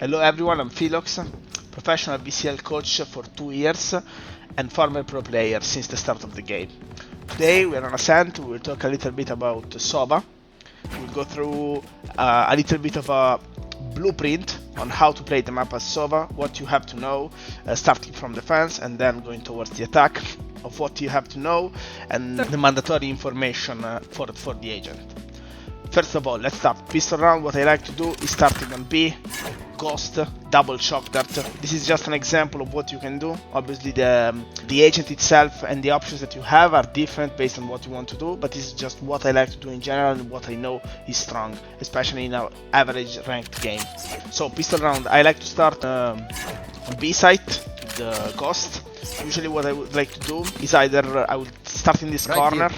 Hello everyone, I'm Philox, professional VCL coach for 2 years and former pro player since the start of the game. Today we are on ASCENT. We will talk a little bit about SOVA. We'll go through a little bit of a blueprint on how to play the map as SOVA, what you have to know, starting from defense and then going towards the attack, of what you have to know and the mandatory information for the agent. First of all, let's start. Pistol round, what I like to do is starting on B, Ghost, double shock dart. This is just an example of what you can do. Obviously the agent itself and the options that you have are different based on what you want to do, but this is just what I like to do in general and what I know is strong, especially in an average ranked game. So pistol round, I like to start on B side, the Ghost. Usually what I would like to do is either I would start in this corner,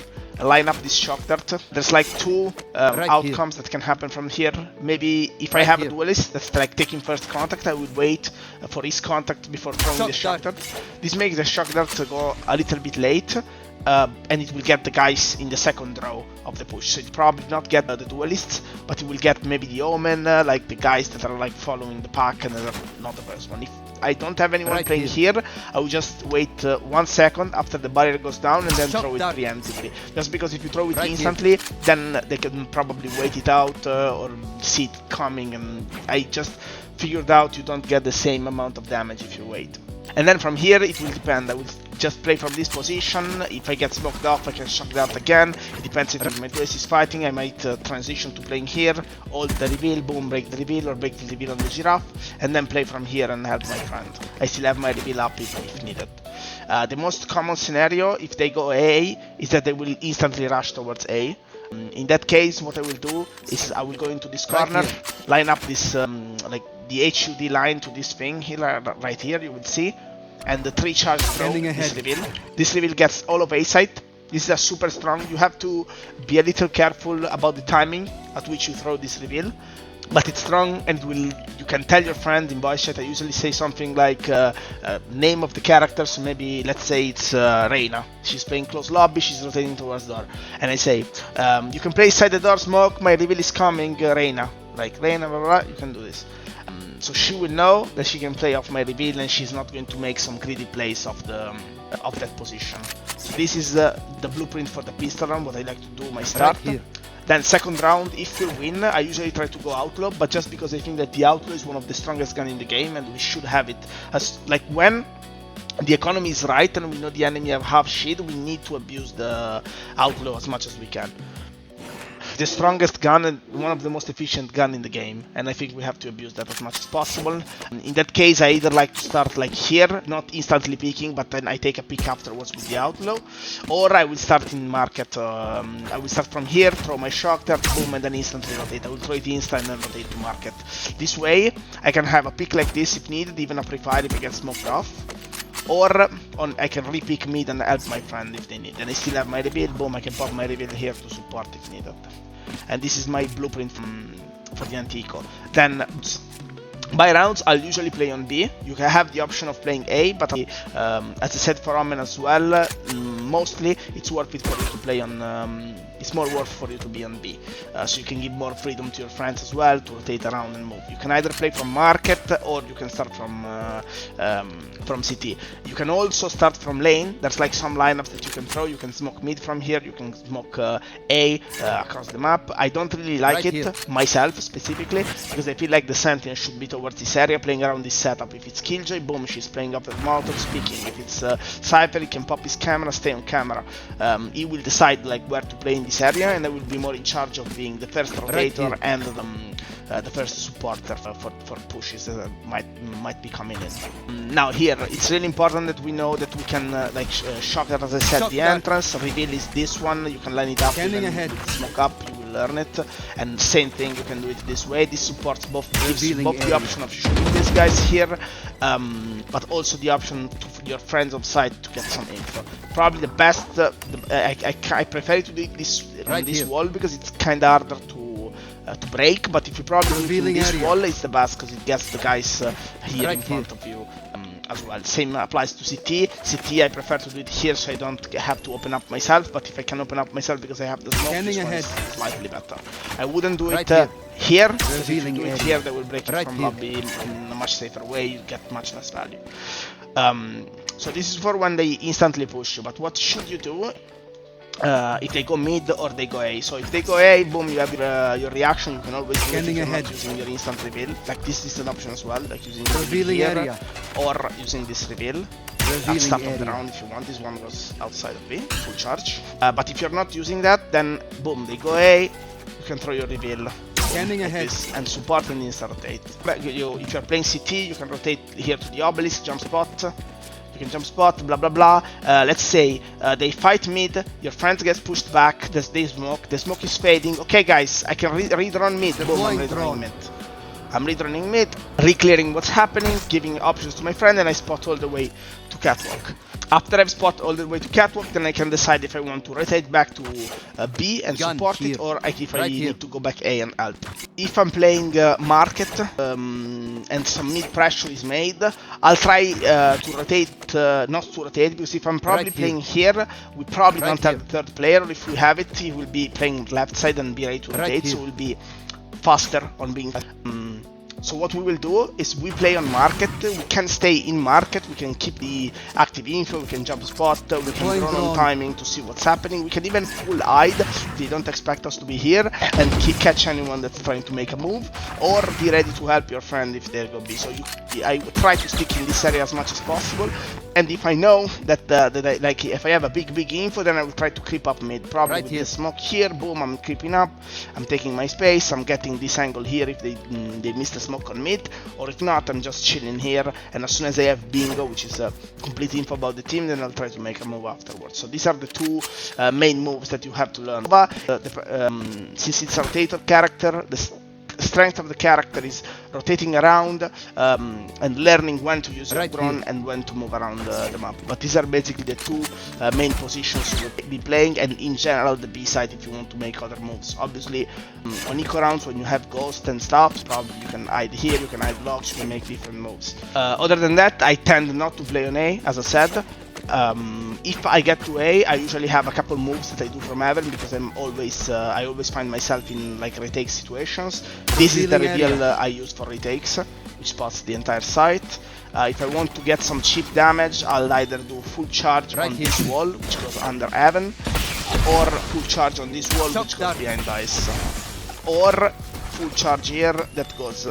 line up this shock dart. There's like two outcomes that can happen from here. Maybe if I have a duelist that's like taking first contact, I would wait for his contact before throwing the shock dart. This makes the shock dart go a little bit late, and it will get the guys in the second row of the push. So it probably not get the duelists, but it will get maybe the omen, like the guys that are like following the pack and are not the first one. If I don't have anyone playing here, I will just wait 1 second after the barrier goes down and then throw it preemptively. Just because if you throw it instantly, then they can probably wait it out or see it coming, and I just figured out you don't get the same amount of damage if you wait. And then from here it will depend. I will just play from this position. If I get smoked off, I can shock that again. It depends if my duelist is fighting. I might transition to playing here, hold the reveal, boom, break the reveal, or break the reveal on the giraffe, and then play from here and help my friend. I still have my reveal up if needed. The most common scenario, if they go A, is that they will instantly rush towards A. In that case, what I will do is I will go into this corner, line up this like the HUD line to this thing here, right here, you will see, and the 3 charge throw, this reveal. This reveal gets all of A side. This is a super strong. You have to be a little careful about the timing at which you throw this reveal, but it's strong and it will. You can tell your friend in voice chat. I usually say something like name of the character, so maybe let's say it's Reina. She's playing close lobby, she's rotating towards door, and I say you can play inside the door, smoke, my reveal is coming, Reina. Like Reina, blah, blah, blah, you can do this. So she will know that she can play off my reveal and she's not going to make some greedy plays of that position. So this is the blueprint for the pistol round, what I like to do my start. Then second round, if we win, I usually try to go outlaw, but just because I think that the outlaw is one of the strongest gun in the game and we should have it as like when the economy is right and we know the enemy have half shield, we need to abuse the outlaw as much as we can. The strongest gun and one of the most efficient gun in the game, and I think we have to abuse that as much as possible. In that case, I either like to start like here, not instantly peeking, but then I take a peek afterwards with the outlaw, or I will start in market. I will start from here, throw my shock dart, boom, and then instantly rotate. I will throw it insta and then rotate to market. This way, I can have a pick like this if needed, even a pre-fire if I get smoked off. Or I can re-pick mid and help my friend if they need. And I still have my reveal, boom, I can pop my reveal here to support if needed. And this is my blueprint for the antieco. Then by rounds, I'll usually play on B. You can have the option of playing A, but as I said for Omen as well, mostly it's worth it for you to play on. It's more worth for you to be on B, so you can give more freedom to your friends as well to rotate around and move. You can either play from market or you can start from CT. You can also start from lane. There's like some lineups that you can throw. You can smoke mid from here. You can smoke A across the map. I don't really like it myself specifically because I feel like the sentinel should be towards this area, playing around this setup. If it's Killjoy, boom, she's playing up at Molotov, speaking. If it's Cypher, he can pop his camera, stay on camera. He will decide like where to play in this area, and I will be more in charge of being the first rotator and the first supporter for pushes that might be coming in. Now here, it's really important that we know that we can like shock that, as I said, the entrance. Reveal is this one. You can line it up, smoke up. You will learn it, and same thing. You can do it this way. This supports both the option of shooting these guys here, but also the option to your friends on side to get some info. Probably the best. I prefer to do this on this wall because it's kind of harder to break, but if you probably do this wall, it's the best because it gets the guys here in front of you as well. Same applies to CT. CT I prefer to do it here so I don't have to open up myself, but if I can open up myself because I have the smoke, this one is slightly better. I wouldn't do it here, because if you do it here they will break it from lobby in a much safer way, you get much less value. So this is for when they instantly push you, but what should you do if they go mid or they go A? So if they go A, boom, you have your reaction. You can always do it if you're not using your instant reveal. Like this is an option as well, like using revealing here or using this reveal. At start of the round if you want. This one goes outside of B, full charge. But if you're not using that, then boom, they go A, you can throw your reveal. Like this, and support and instant rotate. If you're playing CT, you can rotate here to the obelisk, jump spot. You can jump spot, blah blah blah. Let's say they fight mid, your friend gets pushed back, there's the smoke is fading. Okay guys, I can redrun mid. Boom, I'm redrunning mid. I'm redrunning mid, re-clearing what's happening, giving options to my friend, and I spot all the way to catwalk. After I've spot all the way to catwalk, then I can decide if I want to rotate back to B and support it, or if I need to go back A and help. If I'm playing market and some mid pressure is made, I'll try to rotate, not to rotate, because if I'm probably playing here, we probably don't have the third player. If we have it, he will be playing left side and be ready to rotate, so we'll be faster on being. So what we will do is we play on market, we can stay in market, we can keep the active info, we can jump spot, we can run on timing to see what's happening, we can even full hide if they don't expect us to be here and catch anyone that's trying to make a move, or be ready to help your friend if they're gonna be. So I try to stick in this area as much as possible, and if I know that, like if I have a big info, then I will try to creep up mid, probably with the smoke here, boom, I'm creeping up, I'm taking my space, I'm getting this angle here if they miss the smoke on mid, or if not, I'm just chilling here, and as soon as I have bingo, which is a complete info about the team, then I'll try to make a move afterwards. So these are the two main moves that you have to learn. Since it's a rotator character, the strength of the character is rotating around and learning when to use your drone and when to move around the map. But these are basically the two main positions you will be playing, and in general the B side if you want to make other moves. Obviously on eco rounds when you have ghost and stuff, probably you can hide here, you can hide blocks, you can make different moves. Other than that, I tend not to play on A, as I said. If I get to A, I usually have a couple moves that I do from heaven, because I always find myself in like retake situations. This is the reveal I use for retakes, which spots the entire site. If I want to get some cheap damage, I'll either do full charge on this wall, which goes under heaven, or full charge on this wall, which goes behind ice, or full charge here that goes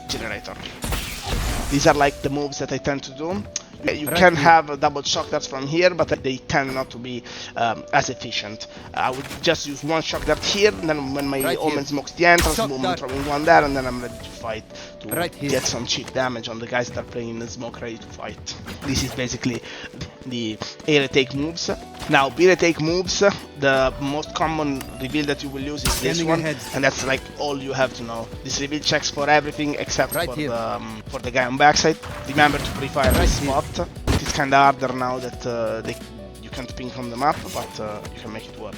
generator. These are like the moves that I tend to do. You can have double shock darts from here, but they tend not to be as efficient. I would just use one shock dart here, and then when my omen smokes the entrance, boom, I'm throwing one there, and then I'm ready to fight to get some cheap damage on the guys that are playing in the smoke ready to fight. This is basically the A retake moves. Now B retake moves, the most common reveal that you will use is this one, and that's like all you have to know. This reveal checks for everything except for the guy on backside. Remember to pre-fire this spot. It is kinda harder now that you can't ping from the map, but you can make it work.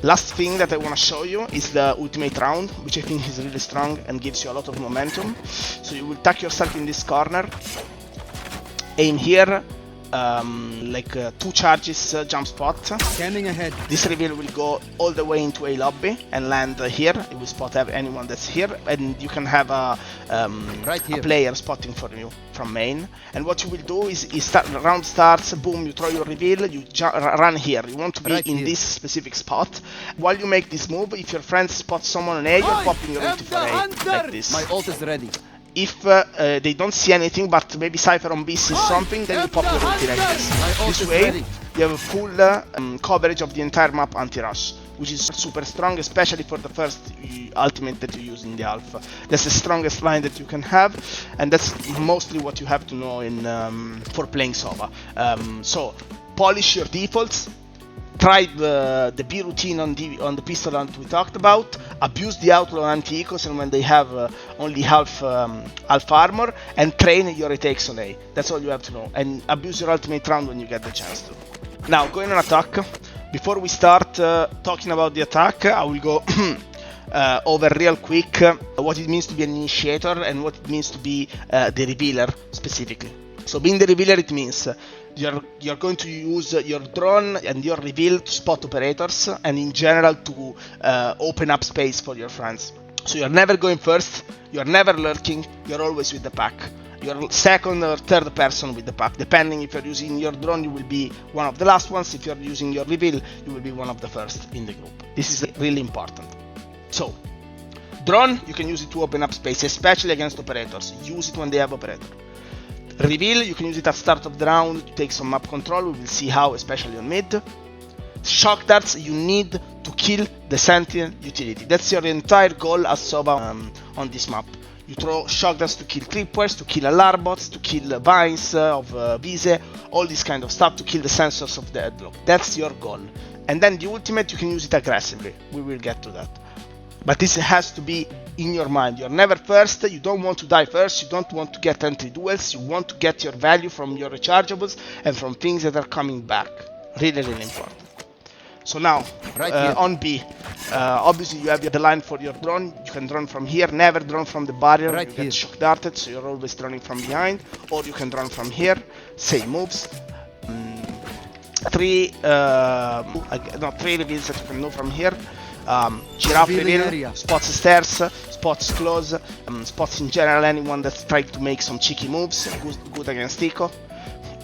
Last thing that I want to show you is the ultimate round, which I think is really strong and gives you a lot of momentum. So you will tuck yourself in this corner, aim here, like 2 charges jump spot. Scanning ahead. This reveal will go all the way into a lobby and land here. It will spot anyone that's here, and you can have a player spotting for you from main. And what you will do is round starts, boom, you throw your reveal, you run here. You want to be in this specific spot. While you make this move, if your friend spots someone on A, you're popping your ulti for A, like this. My ult is ready. If they don't see anything, but maybe Cypher on B sees something, then you pop your ulti like this. This way, you have a full coverage of the entire map anti-rush, which is super strong, especially for the first ultimate that you use in the alpha. That's the strongest line that you can have, and that's mostly what you have to know for playing SOVA. So, polish your defaults. Try the B routine on the pistol hunt we talked about. Abuse the outlaw anti-ecos and when they have only half armor, and train your retakes on A. That's all you have to know. And abuse your ultimate round when you get the chance to. Now, going on attack. Before we start talking about the attack, I will go over real quick what it means to be an initiator and what it means to be the revealer specifically. So being the revealer, it means you're going to use your drone and your reveal to spot operators and in general to open up space for your friends. So you're never going first, you're never lurking, you're always with the pack. You're second or third person with the pack. Depending if you're using your drone, you will be one of the last ones. If you're using your reveal, you will be one of the first in the group. This is really important. So, drone, you can use it to open up space, especially against operators. Use it when they have operator. Reveal, you can use it at start of the round to take some map control. We will see how, especially on mid. Shock darts, you need to kill the sentinel utility. That's your entire goal as SOVA on this map. You throw shock darts to kill tripwires, to kill alarm bots, to kill vines of VCL, all this kind of stuff, to kill the sensors of the headlock. That's your goal. And then the ultimate, you can use it aggressively. We will get to that. But this has to be in your mind. You're never first, you don't want to die first, you don't want to get entry duels, you want to get your value from your rechargeables and from things that are coming back. Really, really important. So now, on B, obviously you have the line for your drone. You can drone from here, never drone from the barrier. You get shock darted, so you're always droning from behind. Or you can drone from here, same moves. Three reveals that you can do from here. Giraffe reveal, spots stairs, spots close, spots in general anyone that's trying to make some cheeky moves, good against Eco.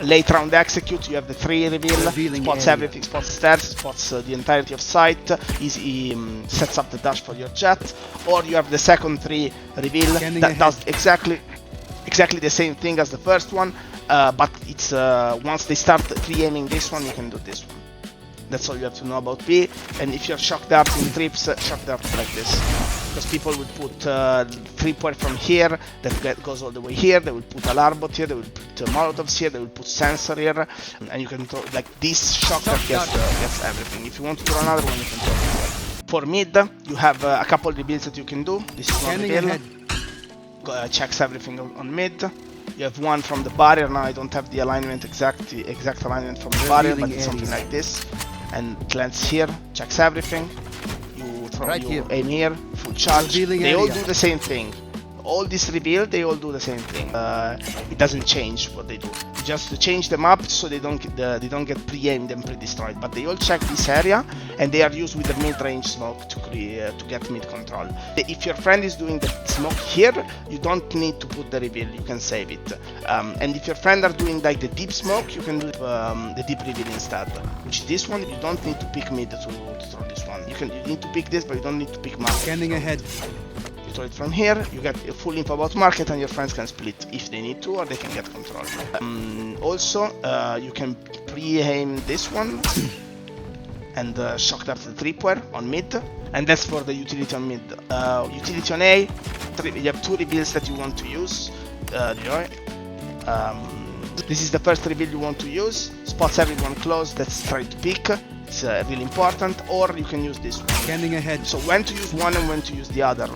Late round execute, you have the 3 reveal, spots everything, spots stairs, spots the entirety of site, sets up the dash for your jet, or you have the second 3 reveal that does exactly the same thing as the first one, but it's once they start pre-aiming this one, you can do this one. That's all you have to know about B. And if you're shock darting trips, shock dart like this. Because people will put tripwire from here, that goes all the way here, they will put alarm bot here, they will put molotovs here, they will put sensor here, and you can throw, like this shock dart gets everything. If you want to do another one, you can throw it here. For mid, you have a couple of reveals that you can do. This is one reveal. Checks everything on mid. You have one from the barrier. Now I don't have the alignment, exact alignment from the barrier, but it's something like this. And it lands here, checks everything. You aim here, full charge. They all do the same thing. All this reveal, they all do the same thing. It doesn't change what they do. You just change them up so they don't get pre-aimed and pre-destroyed. But they all check this area, and they are used with the mid-range smoke to get mid control. If your friend is doing the smoke here, you don't need to put the reveal. You can save it. And if your friend are doing like the deep smoke, you can do the deep reveal instead. Which is this one. You don't need to pick mid to throw this one. You need to pick this, but you don't need to pick market. Scanning ahead. Throw it from here, you get a full info about market, and your friends can split if they need to, or they can get control. Also, you can pre-aim this one and shock dart the tripwire on mid, and that's for the utility on mid. Utility on A, you have 2 reveals that you want to use. This is the first reveal you want to use. Spots everyone close, that's try to pick. It's really important, or you can use this one. Scanning ahead. So when to use one and when to use the other.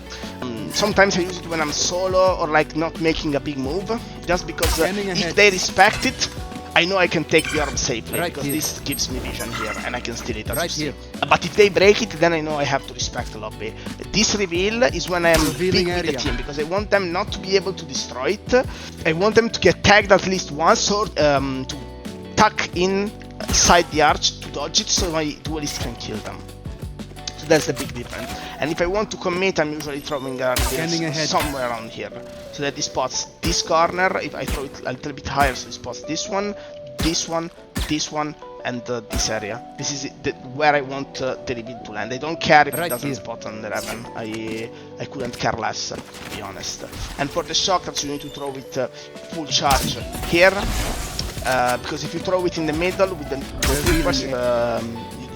Sometimes I use it when I'm solo or like not making a big move, just because if they respect it, I know I can take the orb safely, because this gives me vision here and I can steal it as you see. But if they break it, then I know I have to respect the lobby. This reveal is when I am big with the team, because I want them not to be able to destroy it. I want them to get tagged at least once, or to tuck inside the arch to dodge it so my duelist can kill them. So that's the big difference. And if I want to commit, I'm usually throwing a reveal somewhere around here, so that it spots this corner. If I throw it a little bit higher, so it spots this one, and this area. This is where I want the reveal to land. I don't care if it doesn't spot on the 11. I couldn't care less, to be honest. And for the shock darts, you need to throw it full charge here, because if you throw it in the middle with the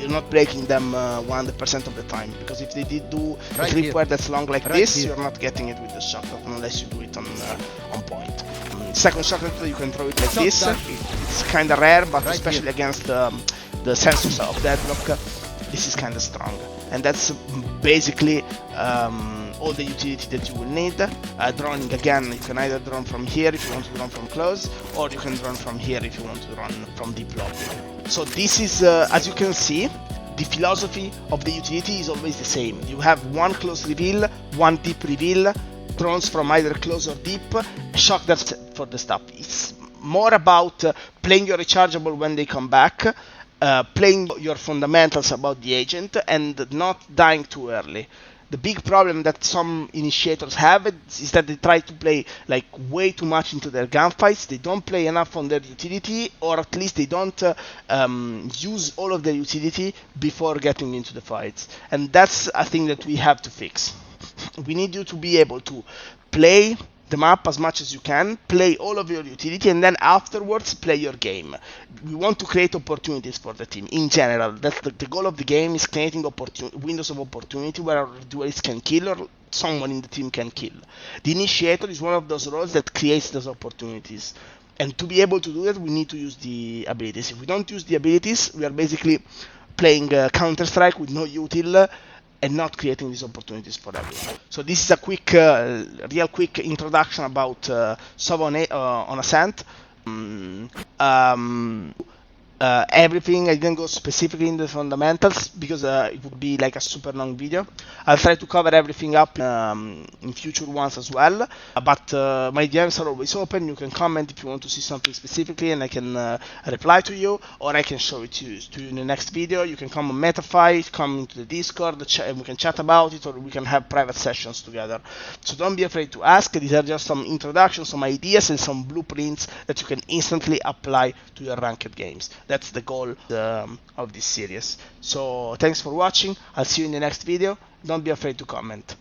you're not breaking them 100% of the time, because if they did do a tripwire that's long like this, you're not getting it with the shock dart unless you do it on point. Second shock dart, you can throw it like this. It's kind of rare, but especially against the sensors of deadlock, this is kind of strong. And that's basically all the utility that you will need. Droning again, you can either drone from here if you want to drone from close, or you can drone from here if you want to drone from deep lobby. So this is, as you can see, the philosophy of the utility is always the same. You have one close reveal, one deep reveal, drones from either close or deep, shock darts for the stuff. It's more about playing your rechargeable when they come back, playing your fundamentals about the agent, and not dying too early. The big problem that some initiators have is that they try to play like way too much into their gunfights. They don't play enough on their utility, or at least they don't use all of their utility before getting into the fights. And that's a thing that we have to fix. We need you to be able to play the map as much as you can, play all of your utility, and then afterwards play your game. We want to create opportunities for the team in general. That's the goal of the game, is creating windows of opportunity where our duelists can kill or someone in the team can kill. The initiator is one of those roles that creates those opportunities. And to be able to do that, we need to use the abilities. If we don't use the abilities, we are basically playing Counter-Strike with no util, and not creating these opportunities for everyone. So this is a quick, real quick introduction about SOVA on ASCENT. Everything, I didn't go specifically in the fundamentals because it would be like a super long video. I'll try to cover everything up in future ones as well, but my DMs are always open. You can comment if you want to see something specifically, and I can reply to you, or I can show it to you in the next video. You can come on Metafy, come into the Discord, and we can chat about it, or we can have private sessions together. So don't be afraid to ask. These are just some introductions, some ideas, and some blueprints that you can instantly apply to your ranked games. That's the goal of this series. So thanks for watching. I'll see you in the next video. Don't be afraid to comment.